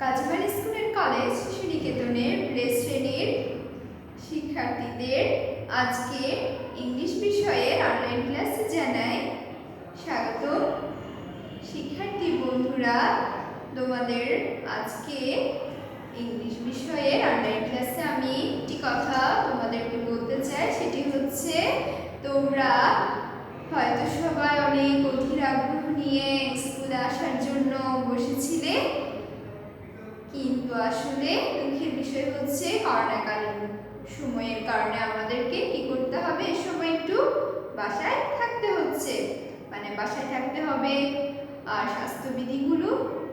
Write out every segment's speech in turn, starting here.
Kazibari school and college শ্রীনিকেতনের play শ্রেণীর শিক্ষার্থীদের আজকে ইংলিশ বিষয়ের অনলাইন ক্লাসে জানাই স্বাগত। শিক্ষার্থী বন্ধুরা, তোমাদের আজকে ইংলিশ বিষয়ের অনলাইন ক্লাসে আমি একটি কথা তোমাদেরকে বলতে চাই। সেটি হচ্ছে, তোমরা হয়তো সবাই অনেক অধীর আগ্রহ নিয়ে স্কুলে আসার জন্য বসেছিলে, কিন্তু আসলে দুঃখের বিষয় হচ্ছে করোনাকালীন সময়ের কারণে আমাদেরকে কি করতে হবে, এই সময় একটু বাসায় থাকতে হচ্ছে। বাসায় থাকতে হবে আর স্বাস্থ্যবিধিগুলো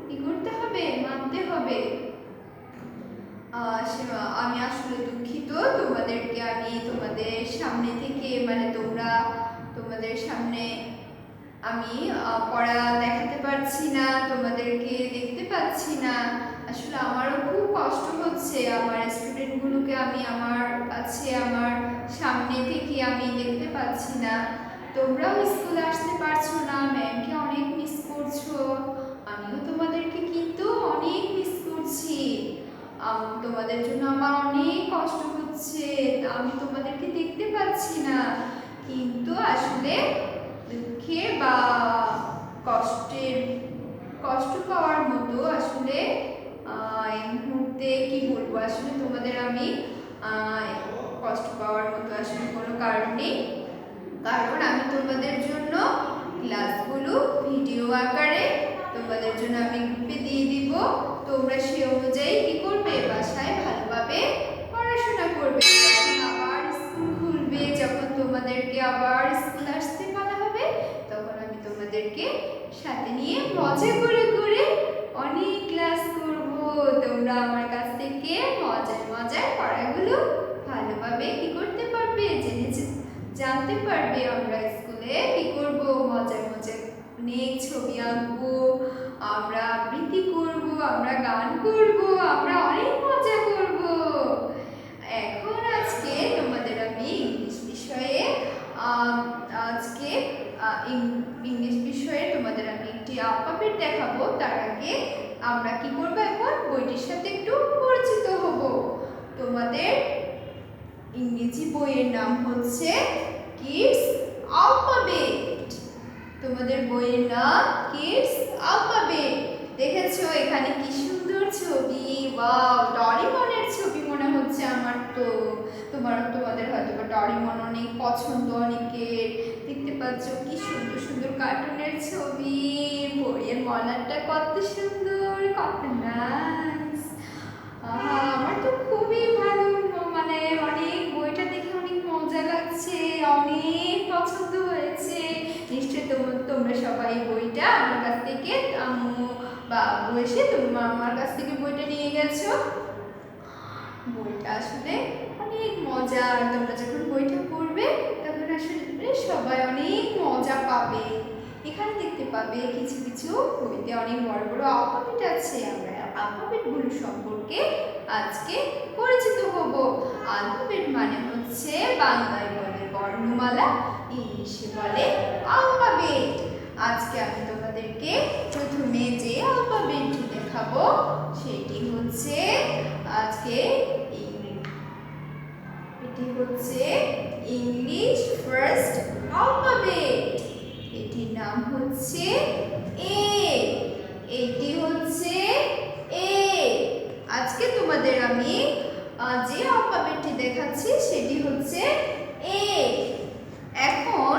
কি করতে হবে, মানতে হবে। আমি আসলে দুঃখিত, তোমাদেরকে আমি তোমাদের সামনে থেকে তোমাদের সামনে আমি পড়া দেখাতে পারছি না, তোমাদেরকে দেখতে পাচ্ছি না। আসলে আমারও খুব কষ্ট হচ্ছে, আমার স্টুডেন্টগুলোকে আমি আমার কাছে আমার সামনে থেকে আমি দেখতে পাচ্ছি না। তোমরাও স্কুলে আসতে পারছো না, ম্যামকে অনেক মিস করছো, আমিও তোমাদেরকে কিন্তু অনেক মিস করছি। তোমাদের জন্য আমার অনেক কষ্ট হচ্ছে, আমি তোমাদেরকে দেখতে পাচ্ছি না। কিন্তু আসলে দুঃখের বা কষ্ট পাওয়ার মতো আসলে এই মুহূর্তে কি বলবো, আসলে তোমাদের আমি কষ্ট পাওয়ার মতো আসলে কোনো কারণ নেই। কারণ আমি তোমাদের জন্য ক্লাসগুলো ভিডিও আকারে তোমাদের জন্য আমি গ্রুপে দিয়ে দিব। তোমরা সেই অনুযায়ী কি করবে, বাসায় ভালোভাবে পড়াশোনা করবে। যখন আবার স্কুল খুলবে, যখন তোমাদেরকে আবার স্কুল আসতে বলা হবে, তখন আমি তোমাদেরকে সাথে নিয়ে মজা করে করে অনেক ক্লাস করব। তোমরা আমার কাছ থেকে মজার পড়াগুলো ভালোভাবে কি করতে পারবে, জানতে পারবে। আমরা স্কুলে কি করব, মজার অনেক ছবি আঁকবো, আমরা আবৃত্তি করব, আমরা গান করব, আমরা অনেক মজা করব। এখন আজকে তোমাদের আমি ইংলিশ বিষয়ে তোমাদের আমি একটি অ্যালফাবেট দেখাবো। তার আগে আমরা কি করব, এখন বইটির সাথে একটু পরিচিত হব। তোমাদের ইংরেজি বইয়ের নাম হচ্ছে কিডস অ্যালফাবেট। তোমাদের বইয়ের নাম কিডস অ্যালফাবেট। দেখেছো এখানে কি সুন্দর ছবি, ওয়াও, ডরিমনের ছবি মনে হচ্ছে আমার। তো তোমাদের হয়তো বা ডরিমন অনেক পছন্দ অনেকের। দেখতে পাচ্ছ কি সুন্দর সুন্দর কার্টুনের ছবি, বইয়ের মলারটা কত সুন্দর, কত নাইস। আমার তো খুবই ভালো, অনেক বইটা দেখে অনেক মজা লাগছে, অনেক পছন্দ হয়েছে। নিশ্চয়ই তোমরা সবাই বইটা আমার কাছ থেকে আম্মু বা আব্বু এসে আমার কাছ থেকে বইটা নিয়ে গেছো। বইটা আসলে অনেক মজা, তোমরা যখন বইটা পড়বে তখন আসলে সবাই অনেক মজা পাবে। এখানে দেখতে পাবে কিছু কিছু বইতে অনেক বড় বড় অ্যালফাবেট আছে। আমরা অ্যালফাবেটগুলো সম্পর্কে আজকে পরিচিত হব। অ্যালফাবেট মানে হচ্ছে বাংলায় বলে বর্ণমালা, ইংলিশে বলে অ্যালফাবেট। আজকে আমি তোমাদেরকে প্রথমে যে অ্যালফাবেটটি দেখাবো সেটি হচ্ছে ইংলিশ ফার্স্ট অ্যালফাবেট। এটির নাম হচ্ছে এ। এটি হচ্ছে এ। আজকে তোমাদের আমি যে অ্যালফাবেটটি দেখাচ্ছি সেটি হচ্ছে এ। এখন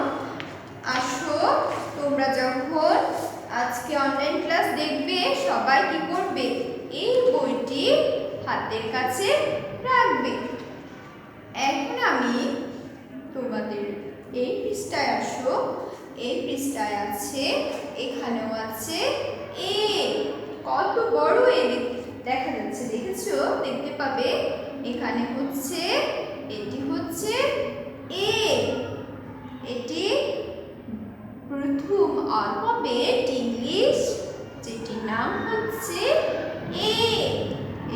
আসো, তোমরা যখন আজকে অনলাইন ক্লাস দেখবে, সবাই কি করবে, এই বইটি হাতের কাছে রাখবে। এখন আমি তোমাদের এই পৃষ্ঠায় আসো, এই পৃষ্ঠায় আছে, এখানেও আছে এ। কত বড় এ দেখা যাচ্ছে, দেখেছো, দেখতে পাবে। এখানে হচ্ছে, এটি হচ্ছে এ। এটি প্রথম অ্যালফাবেট ইংলিশ, যেটির নাম হচ্ছে এ।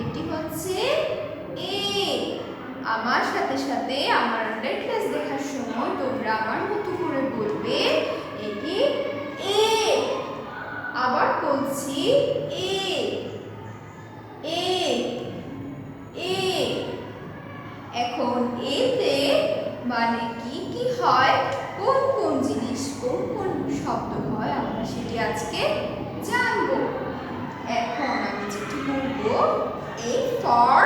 এটি হচ্ছে এ। আমার সাথে সাথে আমার অনলাইন ক্লাস দেখার সময় তোমরা আমার মতো করে বলবে এটি এ। আবার বলছি এ। আমরা সেটি আজকে জানবো। এখন আমি যেটি বলবো, A for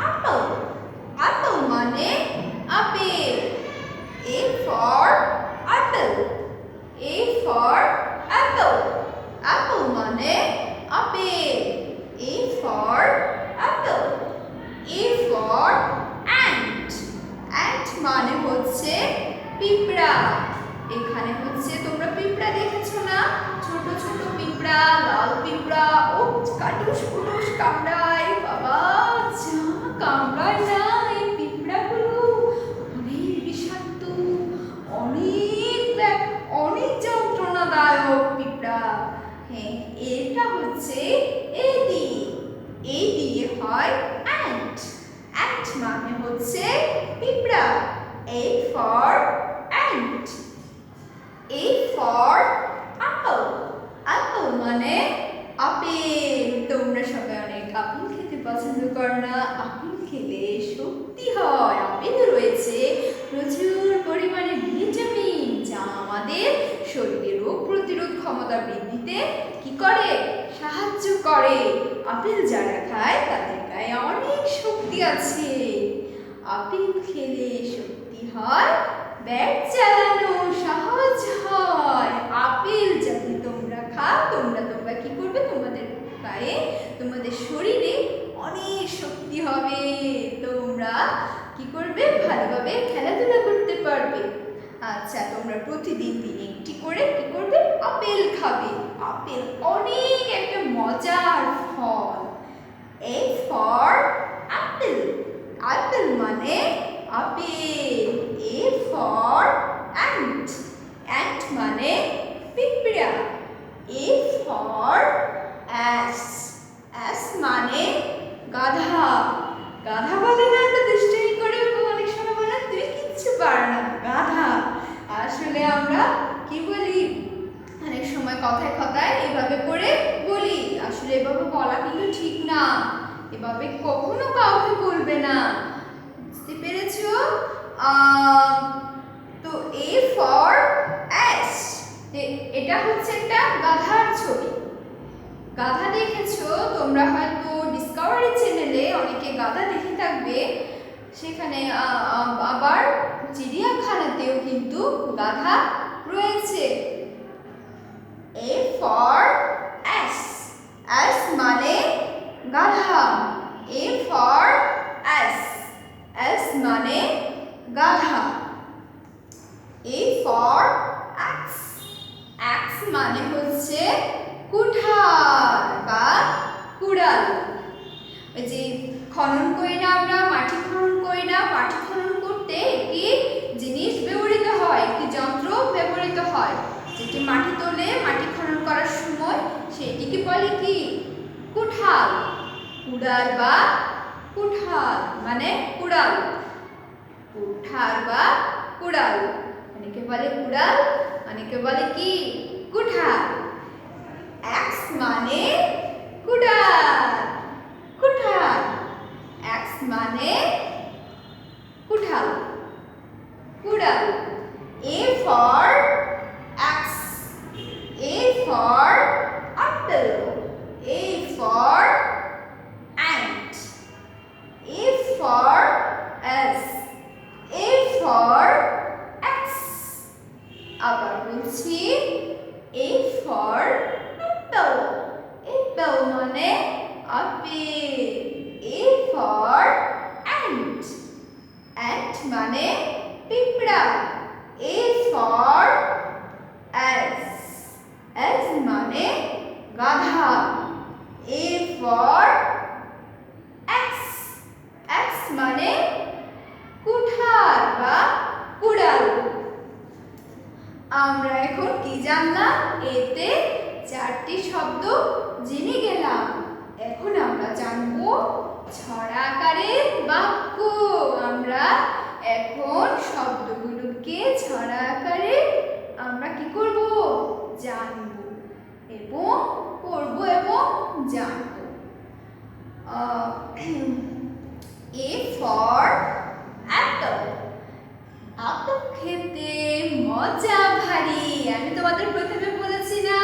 apple। apple মানে apple. A for apple। A for apple। apple মানে apple. A for apple। A for ant। ant মানে হচ্ছে পিঁপড়া। এখানে হচ্ছে তোমরা পিঁপড়া দেখেছো না, ছোট ছোট পিঁপড়া, লাল পিঁপড়া, ও কাটুস কুটুস কামড়ায়, বাবা যা কামড়ায় না এই পিঁপড়াগুলো, অনেক বিষাক্ত, অনেক যন্ত্রণাদায়ক পিঁপড়া। হ্যাঁ, এটা হচ্ছে এই দিয়ে হয় ant। ant মানে হচ্ছে পিঁপড়া। A for ant। A for apple। apple মানে আপেল। তোমরা সবাই অনেক আপেল খেতে পছন্দ করো না? আপেল খেলে শক্তি হয়। আপেলে রয়েছে প্রচুর পরিমাণে ভিটামিন, যা আমাদের শরীরে রোগ প্রতিরোধ ক্ষমতা বৃদ্ধিতে কি করে? সাহায্য করে। আপেল যারা খায় তাদের গায়ে অনেক শক্তি আছে। আপেল খেলে শক্তি হয়, ব্যাট চালানো সহজ হয়। আপেল যদি তোমরা খাও, তোমরা কি করবে? তোমাদের গায়ে, তোমাদের শরীরে অনেক শক্তি হবে। তোমরা কি করবে? ভালোভাবে খেলাধুলা করতে পারবে। আচ্ছা, তোমরা প্রতিদিন একটি করে কি করবে? আপেল খাবে। আপেল অনেক একটা মজার ফল। A for apple। apple মানে apple. A for ant। ant মানে পিঁপড়া। A for ass। ass মানে গাধা। গাধা বলে না, আমরা দুষ্টামি করে অনেক সময় বলে তুই কিচ্ছু পার না, গাধা। আসলে আমরা কি বলি, অনেক সময় কথায় কথায় এভাবে করে বলি। আসলে এভাবে বলা কিন্তু ঠিক না, এভাবে কখনো কাউকে বলবে না। বুঝতে পেরেছো? তো A for ass। এটা হচ্ছে একটা গাধার ছবি। গাধা দেখেছো তোমরা হয়তো ডিসকভারি চ্যানেলে, অনেকে গাধা দেখে থাকবে। সেখানে আবার চিড়িয়াখানাতেও কিন্তু গাধা রয়েছে। A for ass। ass মানে গাধা। A for ass। ass মানে গাধা। A for axe। axe মানে হচ্ছে কুঠার বা কুড়াল। ওই যে খনন করি না আমরা, মাটি খনন করি না, মাটি খনন করতে একটি জিনিস ব্যবহৃত হয়, একটি যন্ত্র ব্যবহৃত হয়, যেটি মাটি তোলে মাটি খনন করার সময়, সেটিকে বলে কি? কুঠাল। কুড়াল বা কুঠাল মানে কুড়াল। কুঠার বা কুড়াল। অনেকে বলে কুড়াল, অনেকে বলে কি? কুঠার। axe মানে কুড়াল, কুঠার। axe মানে কুঠাল, কুড়াল। A for axe। A for apple। A for ant। A for ass। A for axe। আবার বলছি, A for apple। apple মানে apple. A for ant। ant মানে পিঁপড়া। A for ass। ass মানে গাধা। A for axe। axe মানে কুঠার বা কুড়াল। আমরা এখন কি জানলাম? এতে 4টি শব্দ জেনে গেলাম। এখন আমরা জানবো ছড়া আকারের বাক্য। আমরা এখন শব্দগুলোকে ছড়া আকারে আমরা কি করব? জানবো এবং পড়বো এবং জানবো। A for apple। আপেল খেতে মজা ভারী। আমি তোমাদের প্রথমে বলেছি না,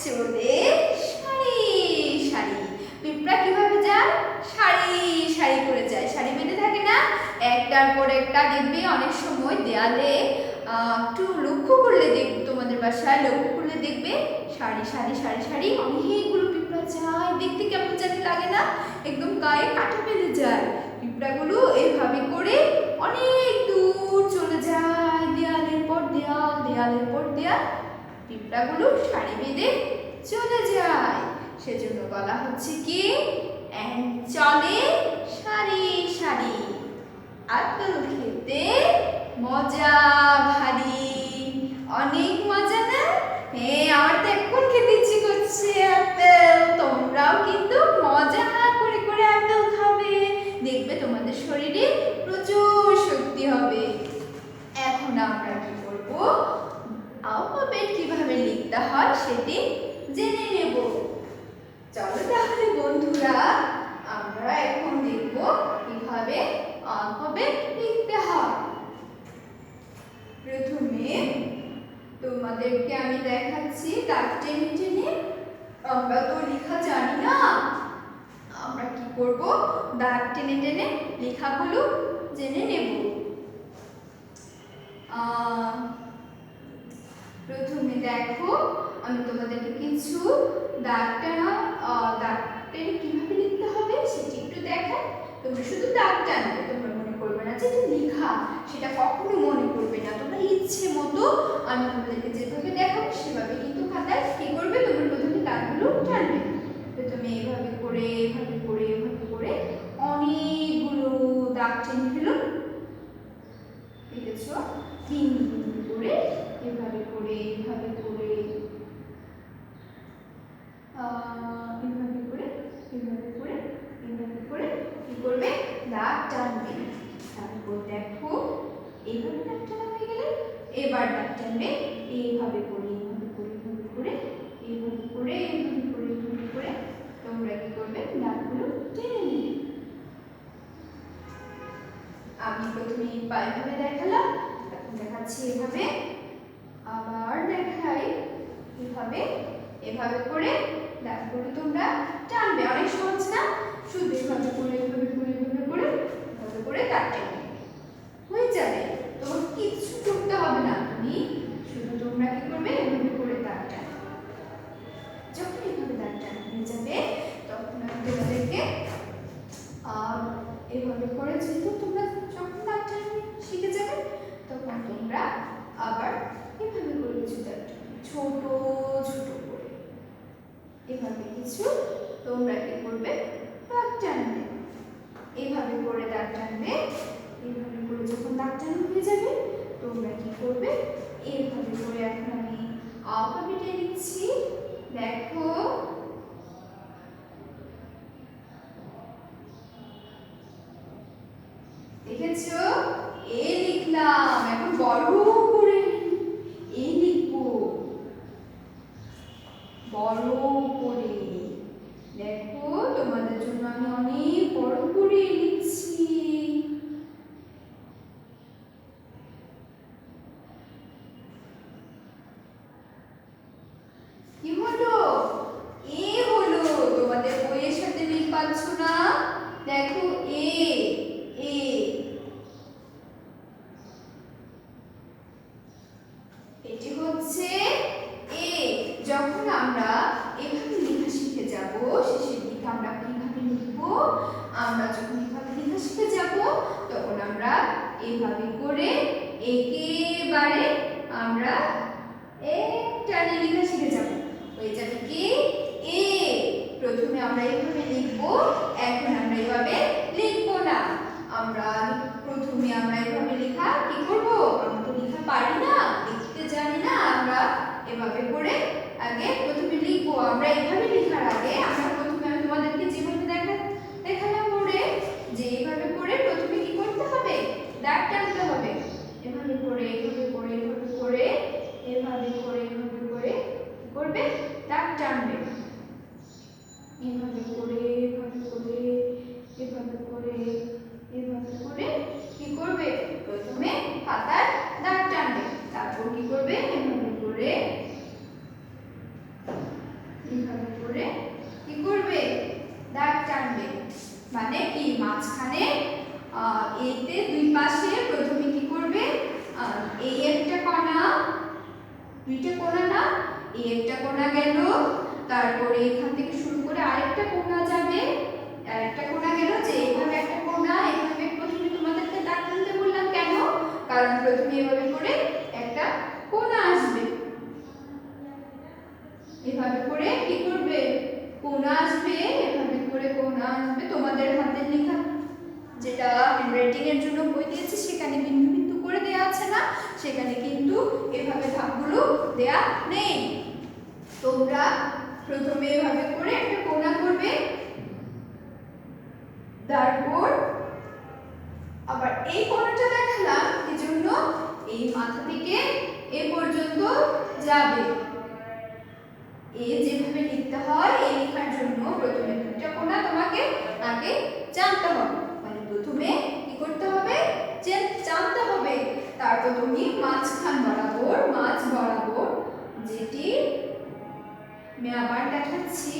চলে সারি সারি। পিঁপড়া কিভাবে যায়? সারি সারি করে যায়, সারি বেঁধে থাকে না, একটার পর একটা। দেখবে অনেক সময় দেয়ালে একটু লক্ষ্য করলে দেখবে, তোমাদের বাসায় লক্ষ্য করলে দেখবে সারি সারি সারি সারি অনেকগুলো পিঁপড়া যায়। দেখতে কেমন জানি লাগে না? একদম গায়ে কাঁটা বেঁধে যায়। পিঁপড়াগুলো এভাবে করে অনেক দূর চলে যায়, দেয়ালের পর দেয়াল, দেয়ালের পর দেয়াল। পিঁপড়াগুলো সারি বেঁধে চলে যায়, সেজন্য বলা হচ্ছে কি চলে সারি সারি। আপেল খেতে মজা ভারী, অনেক মজা না? হ্যাঁ, আমার তো এখন খেতে ইচ্ছে করছে আপেল। তোমরাও কিন্তু মজা করে করে আপেল খাবে, দেখবে তোমাদের শরীরে প্রচুর শক্তি হবে। এখন আমরা কি করব, অ্যালফাবেট কিভাবে লিখতে হয় সেটি জেনে নেব। চলো তাহলে বন্ধুরা, আমরা এখন দেখব কিভাবে অ্যালফাবেট লিখতে হয়। প্রথমে তোমাদেরকে আমি দেখাচ্ছি দাগ টেনে টেনে। আমরা তো লেখা জানি না, আমরা কি করব, দাগ টেনে টেনে লেখাগুলো জেনে নেব। প্রথমে দেখো, আমি তোমাদেরকে কিছু দাগ টেনে কিভাবে লিখতে হবে সেটি একটু দেখাই। তোমরা শুধু দাগ টানবে, তোমরা মনে করবে না যে এটা লেখা, সেটা কখনো মনে করবে না। তোমরা ইচ্ছে মতো আমি তোমাদেরকে যেভাবে দেখাবো সেভাবে কিন্তু খাতায় কি করবে, তোমরা প্রথমে দাগগুলো টানবে। প্রথমে এভাবে করে এভাবে করে এভাবে করে অনেকগুলো দাগ টেনে ফেলো। দেখেছো? তিন করে এভাবে করে এভাবে করে এভাবে করে এভাবে করে এভাবে করে কি করবে, দাগ টানবে। তারপর দেখো এইভাবে দাগ টানা হয়ে গেলে এবার দাগ টানবে এইভাবে করে এভাবে করে এভাবে করে এভাবে করে এভাবে করে এভাবে করে তোমরা কি করবে, দাগগুলো টেনে নেবে। আমি প্রথমে এইভাবে দেখালাম, এখন দেখাচ্ছি এভাবে, আবার দেখাই এভাবে। এভাবে করে দাগগুলো তোমরা টানবে। অনেক সহজ না? শুধু এভাবে করে এভাবে করে এভাবে করে এভাবে করে দাগ টানবে, হয়ে যাবে। তোমার কিছু করতে হবে না, তুমি শুধু তোমরা কি করবে, এভাবে করে দাগ টানবে। যখন এভাবে দাগ টানা হয়ে যাবে তখন আমি তোমাদেরকে এভাবে করে, যেহেতু তোমরা যখন দাগ টানতে শিখে যাবে তখন তোমরা আবার এভাবে করে কিছু দাগ টানবে, ছোট ছোট করে এভাবে কিছু তোমরা কি করবে, দাগ টানবে। এইভাবে করে দাগ টানবে। এইভাবে করে যখন দাগ টানা হয়ে যাবে তোমরা কি করবে, এইভাবে করে এখন আমি অ্যালফাবেটে লিখছি। দেখো দেখেছো, এ লিখলাম। এখন বড় করে এ লিখবো, বড় করে। দেখো তোমাদের জন্য আমি অনেক বড় করে লিখছি। কি হলো? এ হলো। তোমাদের বইয়ের সাথে মিল পাচ্ছ না? দেখো এ, এ এটি হচ্ছে এ। যখন আমরা এভাবে লেখা শিখে যাব, শেষের দিকে আমরা কিভাবে লিখব, আমরা যখন এভাবে লেখা শিখে যাব তখন আমরা এভাবে করে একেবারে আমরা টানে লেখা শিখে যাব, হয়ে যাবে কি এ। প্রথমে আমরা এভাবে লিখব, এখন আমরা এভাবে লিখব না। আমরা প্রথমে আমরা এভাবে লেখা কি করব, আমরা তো লেখা পারি না, লিখতে জানি না। আমরা এভাবে করে আগে প্রথমে লিখবো। আমরা এভাবে লেখার আগে আমরা প্রথমে, আমি তোমাদেরকে যেভাবে দেখালাম বোর্ডে, যে এইভাবে করে প্রথমে কি করতে হবে, দাগ টানতে হবে। এভাবে করে এভাবে করে এভাবে করে এভাবে করে এভাবে করে কি করবে, দাগ টানবে। এভাবে করে এভাবে করে এভাবে করে এভাবে করে কি করবে, প্রথমে খাতার দাগ টানবে। তারপর কি করবে, এভাবে করে এইভাবে করে কি করবে, দাগ টানবে। মানে কি, মাঝখানে এতে দুই পাশে প্রথমে কি করবে, এই একটা কোণা, দুইটা কোণা না, এই একটা কোণা গেল, তারপরে এখান থেকে শুরু করে আরেকটা কোণা যাবে, আরেকটা কোণা গেল, যে এইভাবে একটা কোণা, এইভাবে প্রথমে তোমাদেরকে দাগ টানতে বললাম কেন, কারণ প্রথমে এভাবে করে একটা কোণা আসবে, এভাবে করে কি করবে, কোণা আসবে, এভাবে করে কোণা আসবে। তোমাদের হাতের লেখা যেটা হ্যান্ডরাইটিং এর জন্য বই দিয়েছি সেখানে বিন্দু বিন্দু করে দেয়া আছে না, সেখানে কিন্তু এভাবে ধাপগুলো দেয়া নেই। তোমরা প্রথমে এভাবে করে একটা কোণা করবে, তারপর আবার এই কোণাটা দেখালাম কি জন্য, এই মাথা থেকে এ পর্যন্ত যাবে। যেভাবে লিখতে হয় এই লেখার জন্য প্রথমে দুটো কোণা তোমাকে আগে জানতে হবে, মানে প্রথমে কি করতে হবে, জানতে হবে। তারপর তুমি মাঝখান বরাবর, মাঝ বরাবর, যেটি আমি আবার দেখাচ্ছি,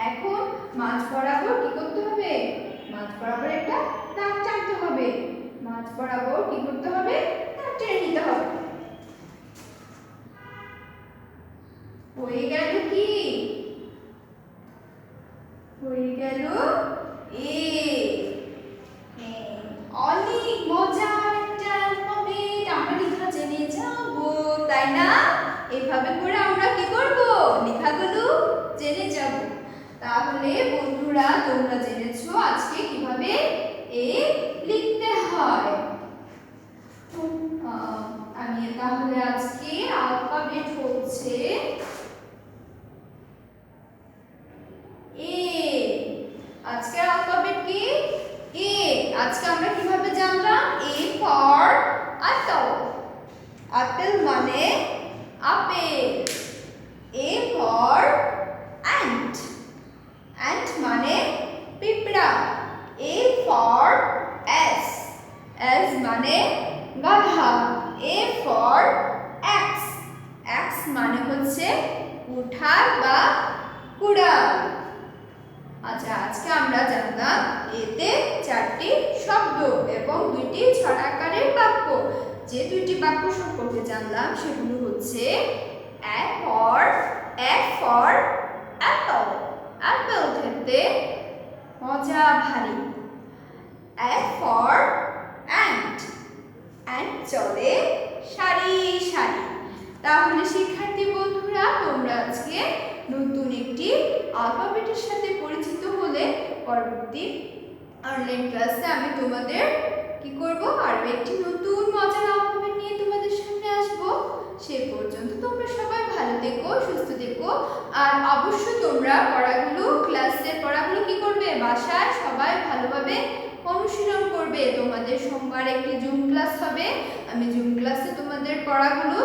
এখন মাঝ বরাবর কি করতে হবে, মাঝ বরাবর একটা দাগ টানতে হবে, মাঝ বরাবর কি করতে হবে, দাগ টেনে নিতে হবে। হয়ে গেল কি, হয়ে গেল এ। অনেক মজার একটা অ্যালফাবেট, আমরা লেখা জেনে যাব, তাই না? এভাবে করে আমরা কি করব, লেখাগুলো জেনে যাব। তাহলে বন্ধুরা তোমরা জেনেছো আজকে কিভাবে এ লিখতে হয়। আমি তাহলে আজকে অ্যালফাবেট হচ্ছে এ। আজকে অ্যালফাবেট কি, এ। আজকে আমরা কিভাবে জানলাম, এ ফর অ্যাপল, অ্যাপল মানে apple. A for ant, ant মানে পিঁপড়া। এ ফর এস, এস মানে গাধা। এ ফর এক্স, এক্স মানে হচ্ছে উঠান বা কুড়াল। আচ্ছা, আজকে আমরা জানলাম এতে 4টি শব্দ এবং 2টি ছড়াকারের বাক্য। যে 2টি বাক্য সম্পর্কে জানলাম সেগুলো হচ্ছে এ ফর অ্যাপল, অ্যাপল খেতে মজা ভারী। এ ফর অ্যান্ট, অ্যান্ট চলে সারি সারি। তাহলে শিক্ষার্থী বন্ধুরা তোমরা আজকে নতুন একটি অ্যালফাবেটের সাথে পরিচিত হলে পরবর্তী অনলাইন ক্লাসে আমি তোমাদের কি করব, আরো একটি নতুন মজার অ্যালফাবেট নিয়ে তোমাদের সামনে আসব। সে পর্যন্ত তোমরা সবাই ভালো থেকো, সুস্থ থেকো, আর অবশ্যই তোমরা পড়াগুলো, ক্লাসের পড়াগুলো কি করবে, বাসায় সবাই ভালোভাবে অনুশীলন করবে। তোমাদের সোমবার একটি জুম ক্লাস হবে, আমি জুম ক্লাসে তোমাদের পড়াগুলো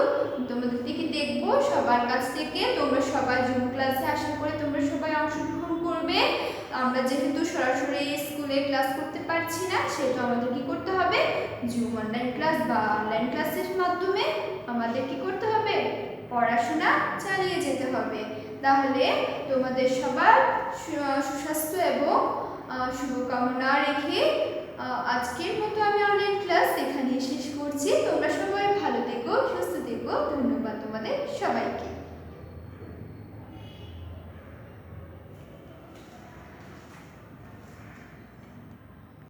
তোমাদের থেকে দেখব সবার কাছ থেকে। তোমরা সবাই জুম ক্লাসে আশা করে তোমরা সবাই অংশগ্রহণ করবে। আমরা যেহেতু সরাসরি স্কুলে ক্লাস করতে পারছি না, সেহেতু আমাদের কি করতে হবে, জুম অনলাইন ক্লাস বা অনলাইন ক্লাসের মাধ্যমে আমাদের কি করতে হবে, পড়াশোনা চালিয়ে যেতে হবে। তাহলে তোমাদের সবার সুস্বাস্থ্য এবং শুভকামনা রেখে আজকের